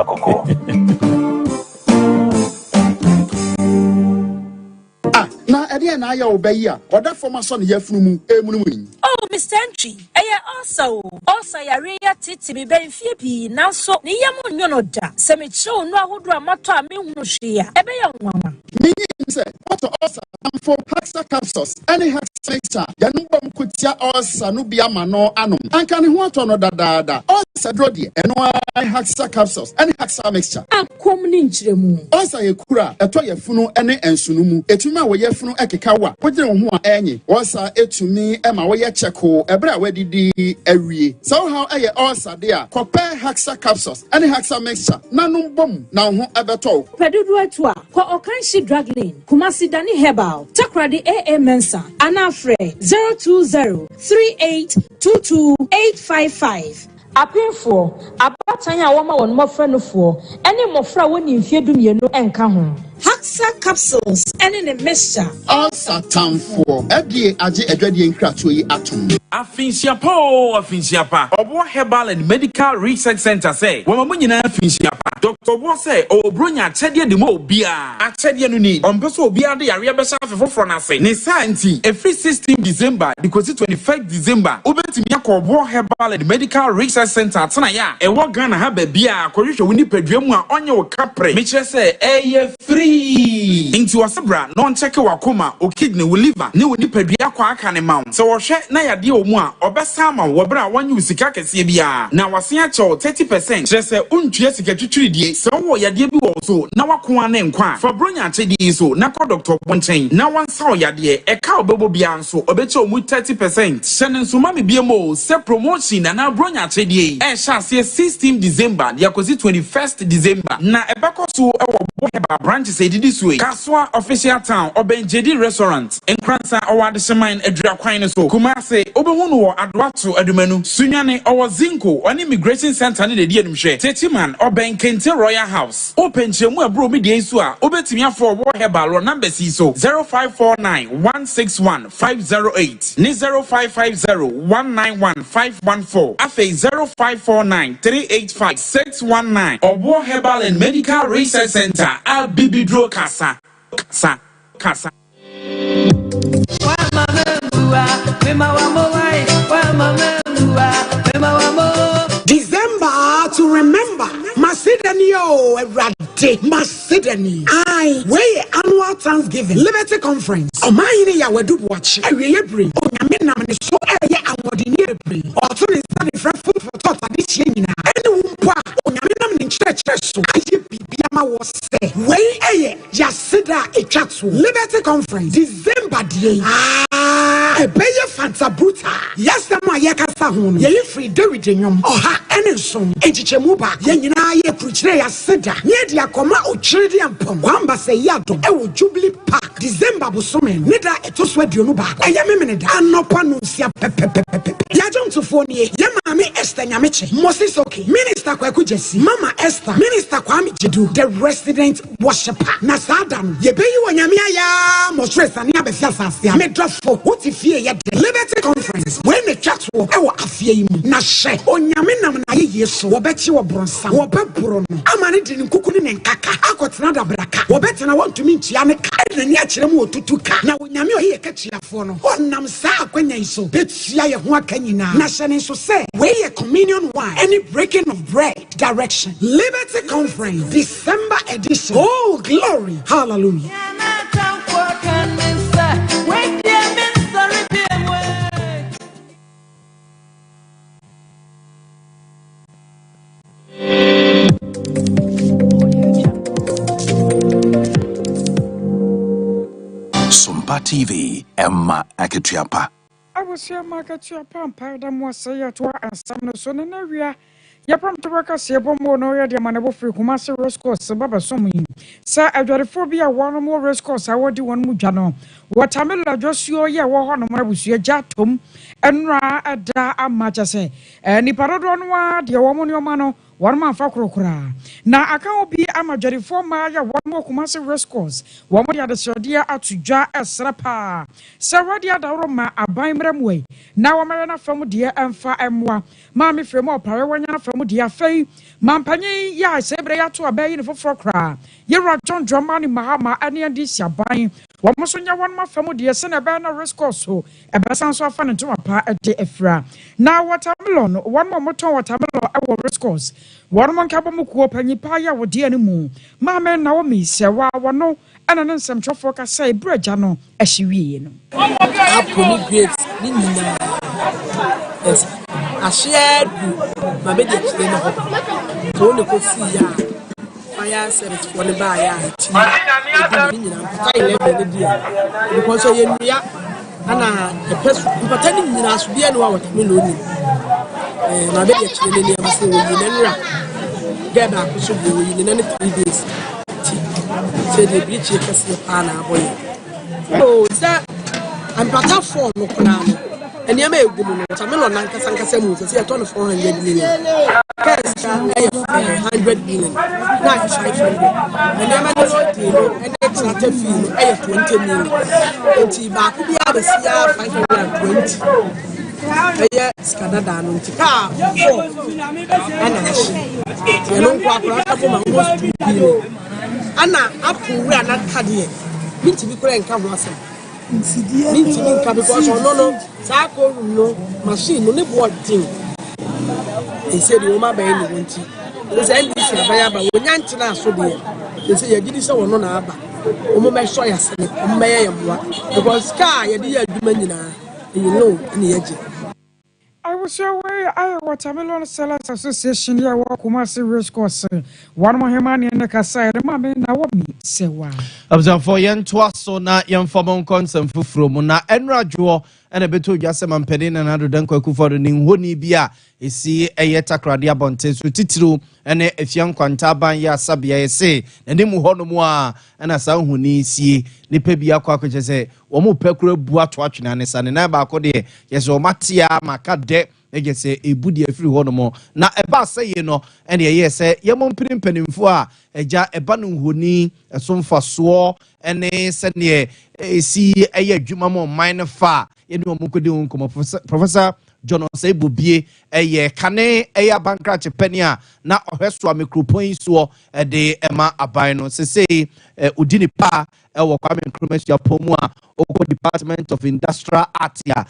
Na ede na ya obayi a oda forma so ne yafunu mu emunumuyin. Oh, Mr. Entry, also yare ya titi mi benfie bi nanso ne yamu nyono da. Se me chew no ahodo amato a me hunu hwea. Ebe ya nwanwa. Minyi se, what also for Haxa capsules. Any Haxa mixture, yanubam kutia osa no bia mano anum. Anka ne ho ato no dadaada. Osa drodi eno Haxa capsules. Any Haxa mixture. Akom ni nchiremu. Osa ye kura eto yefunu ene ensunu mu. Etumi a wo yefunu ekeka wa. Wogire wo ho a enyi. Osa etumi ema wo ye cheko ebra wadidi awie. So how eye osa de a compare Haxa capsules. Any Haxa mixture. Nanum bom na ho ebeto. Pedudu eto a kwa Okanshi Drug Lane. Kumasi Dani Herbal. Takradi AA Mensa. Anafre 020-3822-855. Apinfo, abatanya wama won mofra no fo. Ene mofra woni mfie dumienu enka ho. Haxa capsules ene ne mixture. Osa tamfo. Edie age edwadie nkrato yi atom. Afinsiapa. Obo Herbal and Medical Research Center say, "Wama nyina afinsiapa." Dr. Bo say, "Obronya achede de mo bia. Achede no ni. Ompeso bia de yare besa afefofro na se. Ne santi, every 16 December, because 25 December, obetimi yakọ Obo Herbal and Medical Research Center atena ya. Ewo Ghana ha ba bia, akohwehwe woni padua mu a onye wo kapre. Me kire say, eye free. Inti wasebra, no check wakoma, o kidney, o liver, ne woni padua kwa aka ne ma. So wo hwe na yade omu a obesa ma wo bra wanye usika kese bia. Na wase a 30% kire say untue sika twitwiri die. So wo yade bi so na wakwa na nkwa fa bronya chedi so na ko doctor bonchen na wansa oyade e ka obebo bia nso obeche omu 30% sene nso ma me biemo se promotion na bronya chedi e sha se 16 December ya kozi 21st December na ebeko so e wo Boheba branches edidi so Kaswa official town Obenjedi restaurant Nkransa owade seman edura kwan so Kumase obehu no wo adwato adumanu Sunyane owo Zinko on immigration center ne dedi enimhwe Techiman Obenkente Royal House Open chemu abro me die so a obetimi afọ Boheba lo number si so 0549 161 508 ni 0550 191 514 afe 0549 385 619 Obo Herbal and Medical Research Center Al Bibidro Kasa. December to remember. Macedonia, Erade, Macedonia. Way annual Thanksgiving Liberty Conference. O my ya we do watch. I really o nyame nam ne so eye amodini ebri. O to is that different food for thought this year na. Any wumpa o nyame nam ne church so. Aye bibia ma wo say. Way eye ya sida etwatso. Liberty Conference December die. Ebeye Fanta Bruta. Yes the ma ye kasa ho no. Ye free David nyom. Oha ene nsom. Echichemu ba. Ye nyina ye preacher ya sida. Ye dia koma o chiridi ampom. Kwamba se yado e wo Jubilee Park. December busome. Nida etoso aduonu ba. Eye memene da anopa no nsia pepepepepe. Ya jomtofo nie. Ye maame Esther Nyameche. Moses okay. Minister Kwaku Jesi. Mama Esther. Minister Kwame Jedu. The resident worshiper. Na sadam. Ye beyi wo nyame aya. Mo stress ani abefia sasia. Me drofo. What if ye the Liberty Conference when the chat wo e wo afie mu na hye onyame nam na ye yeso wo bechi wo bronsa wo bebro no amane di nkukuni ne nkaka akotena da braka wo betena wantumi ntua ne ka na ni akire mu otutu ka na onyame oye ka chiafo no onam sa akwanya iso betia ye ho akanyina na hye ne so say we ye communion wine any breaking of bread direction Liberty Conference December edition. Oh glory, hallelujah. Sompa TV, Emma Aketiapa. I was here, Makatiapa, and Padam was say to her and some no son in area. Yapam to work as Yabom no ya manable free Kumasi Rose Course, Sababa Somi. Sir, Advertiphobia, one more Rose Course, I would do one Mujano. What Tamila just your ya one of my was your jatum, and Ra ada a matchase. And if I don't want your woman, your mano. One man for crocra. Now I can't be a majority for Maya, one more Kumasi Rose Course. One more the Sodia at Tuja as Rapa. Saradia Daroma, a Bimram way. Now a marina from dear and fa emwa. Mammy from more Parawana from dear Fay. Mampany, ya, Sebrea to a bay for Frocra. You're John Drummond in Mahama, and this ya buying. One more soon, one more from dear Senabana Rose Course. A bassan so fun into a pa at the Efra. Now what I'm alone, one more motor, what I'm alone, I will Rose Course. One man Kabamuku, Penipaya, would dear moon. Mamma Naomi, Sarah, one no, and an some chofoka say, Brejano, as she win. Apple grapes, yes, I shared my medical to only could see ya. Fire service for the buyer, because I am a person pretending in us be anyone with me. My baby actually never say we get back to you in any 3 days. Say the breach is a pana boy. Oh, sir, I'm better for no. And you may go to Tamil Nanka say a ton of 400 million. 100 million. Not 500. And you and extra fee, I have 20 million. And back to the other 520. Yes, Canada, no car. And I don't want to go. Anna, Apple, we are not cardiac. Mean to be playing Cabrosson. Mean to be because no, Sako, no, machine, no, what thing. He said, you my baby, won't you? There's any but when Yantina so dear. They say, you did so no naba. Oma show us, because sky, a dear Dumanina, you know, in the edge. was your way. I watermelon sellers association here. Walk my serious course. One more man in the Casa, the mamma, now what me say why. Observe for yen twaso na yen famon consent fufuro mu na enradwo ena beto dwase mampede na nado dan kwaku for ni honi bia esi takrade abonte so titiru ene efian kwanta ban ya sabia yese ene mu hono mu a ena sa honi sie nipa bia kwa kwache se wo mu pekura bu ato atwena ne sa ne na ba ko de yese o matia makade ege se ebudi afiri hono mo na eba seye no ene ye se yemo mpirimpanimfo a eja eba no honi esomfa so ene se ne esi adwuma mo mine fa yene o mukode nkomo professor John Osebobie kane bankrat penia na ohweso amikropon so de ema aban no se udini pa wo kwame nkromesua pomu a oko Department of Industrial Art ya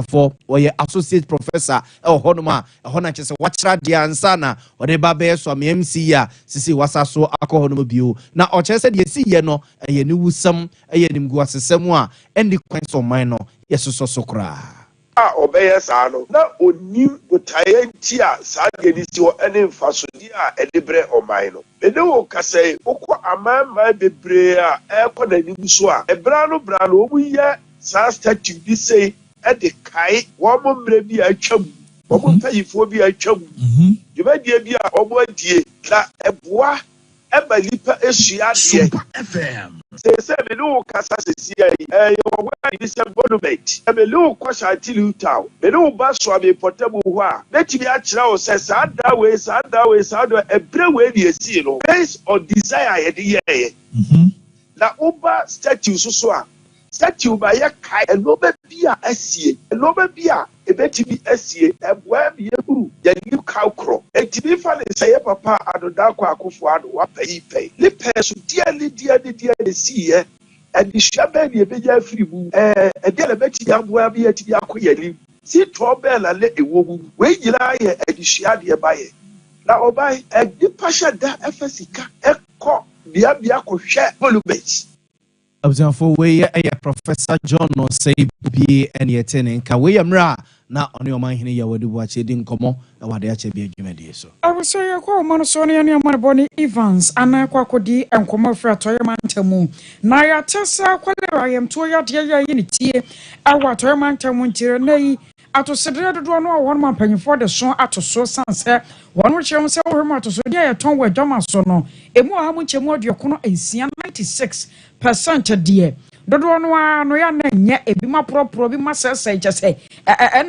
for oye associate professor honoma hona chese wachra dia ansana ode ba be so MC ya sisi wasaso akọ bio na o chese de si ye no ye ni wusam nimgu asesem a endi kwan so man no yesoso sokra obeye saa no na onim botaye ntia saa de ni si o ene mfasodi a edebre oman no ene wo kasai okọ amama bebre a ekọ na ni so a ebra no obu ye saa statue bi sei e de kai wo mo mre bi atwam wo mo payifo bi atwam dibadie bi a obo adie na eboa eba lipa esua de FM se me no kasa se sia yo wa ni se monument me no ko sha tili utaw me no ba so am portable ho a leti bi a kira o se sa da we do ebre we ni esi no based on desire ye de ye na uba statue so a statue ba ye kai eno ba bia asie eno ba bia ebeti bi asie ebwa bi eburu ya ni kaukro etibi fa ne seye papa adoda kwa akofo ado wa payi pay le peso dia sie adisha ba bi ebeja afiri bu ede le beti ya bua bi etibi akoyali si to be la le ewo bu we yira ye adisha de ba ye na obai edi pasha da efesika ekọ bia ko hwe monument Observe we Professor John Osebobie and yetene nka we yamra na oni o manhene ya wadu wache di nkomo na wade ache bi adwumade so I will say kwa man so ne ne man boni Evans ana kwa kodi enkomo fra toye mantamu na ya tesa kwalera yem to ya de ya yini tie awa toye mantamu ntire nei atosedre dodo no won man panyifo de so atoso sanse won wo chem se wo ma atoso dia ya ton we doma so no emu a mu chemu aduokono ensia 96% die dodo no ya na nya ebi ma propro bi ma sese jese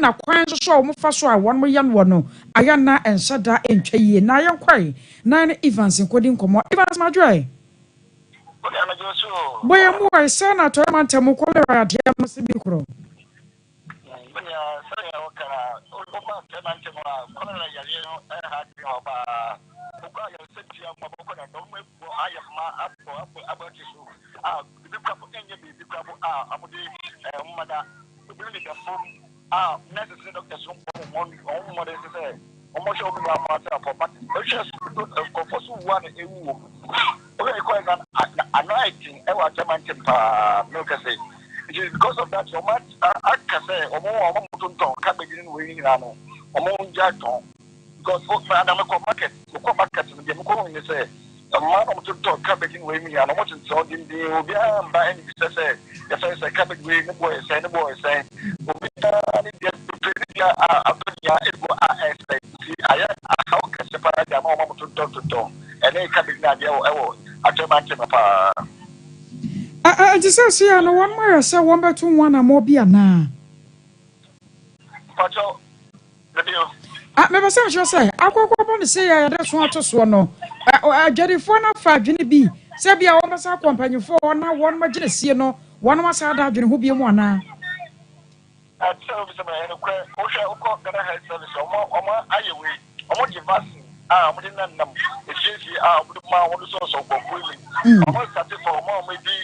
na kwan so mo fa so a won mo ya no aya na ensada entwaye na ya kwai na ne Evans nkodi nkomo Evans madwe boya mu ai sana to ma ntemu kolera de ma se bi kro it is because of that so much I can say omo cabbage we no omo jaton because madam ko market no dem ko ni say man omo to cabbage we me and omo to din dey obi am ba any say say cabbage we no boy say obi ni dey ya ego expect see I how can separate them omo to and then cabbage na dey ewo atema pa just say no one more say one better one and more be na pacho me say sure say akoko bon say ya dey so atoso no adwerifo na fa adwene bi say bia wo masa companyfo na won ma gine sie no won ma sa da adwene ho bi mu ana so be say me ko o sha o ko gana health service omo ayewe omo give vaccine mo din nam efiefi mo ma wo so go fully omo start for omo bi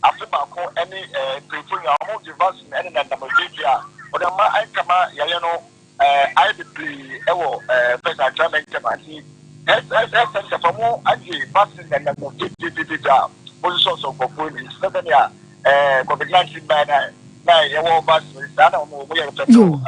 after bako any prefer omo give vaccine any nam bi a o da ma ai kama ya no I be ewo person travel temati center for more aji vaccine and nam mo so go fully seven ya COVID-19 na ewo vaccine na mo ya petrol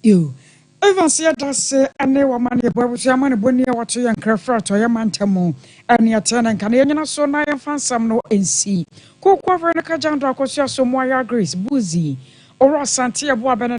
Yo. Evans yɛdase ane wɔma ne yɛbɔ abusua ma ne bɔni a wɔto yɛ nkrɛfrɛ atɔ yɛ mantamu ɛne yɛtɛ ne nka na yɛnyina so na yɛmfa nsɛm no ɛnsi kokɔfrɛ no kagyando akɔsua so mmoa yɛ Grace Buzi ɔwɔ asante yɛboa bɛne